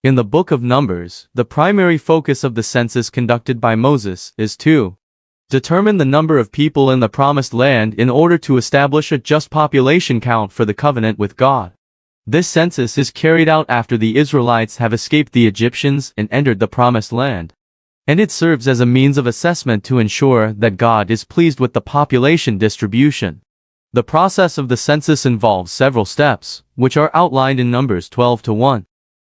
In the book of Numbers, the primary focus of the census conducted by Moses is to determine the number of people in the promised land in order to establish a just population count for the covenant with God. This census is carried out after the Israelites have escaped the Egyptians and entered the promised land. And it serves as a means of assessment to ensure that God is pleased with the population distribution. The process of the census involves several steps, which are outlined in Numbers 12:1.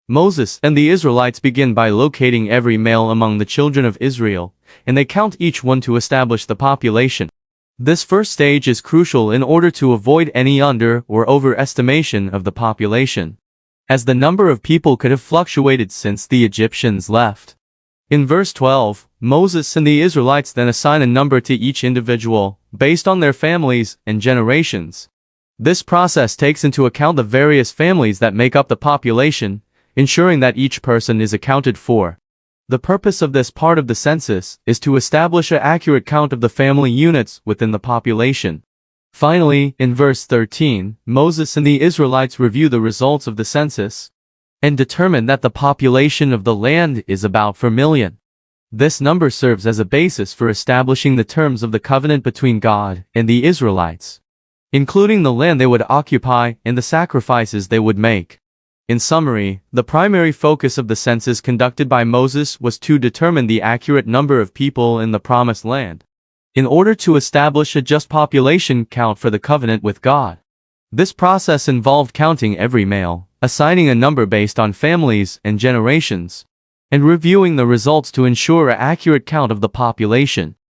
Moses and the Israelites begin by locating every male among the children of Israel, and they count each one to establish the population. This first stage is crucial in order to avoid any under- or overestimation of the population, as the number of people could have fluctuated since the Egyptians left. In verse 12, Moses and the Israelites then assign a number to each individual, based on their families and generations. This process takes into account the various families that make up the population, ensuring that each person is accounted for. The purpose of this part of the census is to establish an accurate count of the family units within the population. Finally, in verse 13, Moses and the Israelites review the results of the census and determine that the population of the land is about 4 million. This number serves as a basis for establishing the terms of the covenant between God and the Israelites, including the land they would occupy and the sacrifices they would make. In summary, the primary focus of the census conducted by Moses was to determine the accurate number of people in the promised land, in order to establish a just population count for the covenant with God. This process involved counting every male, assigning a number based on families and generations, and reviewing the results to ensure an accurate count of the population.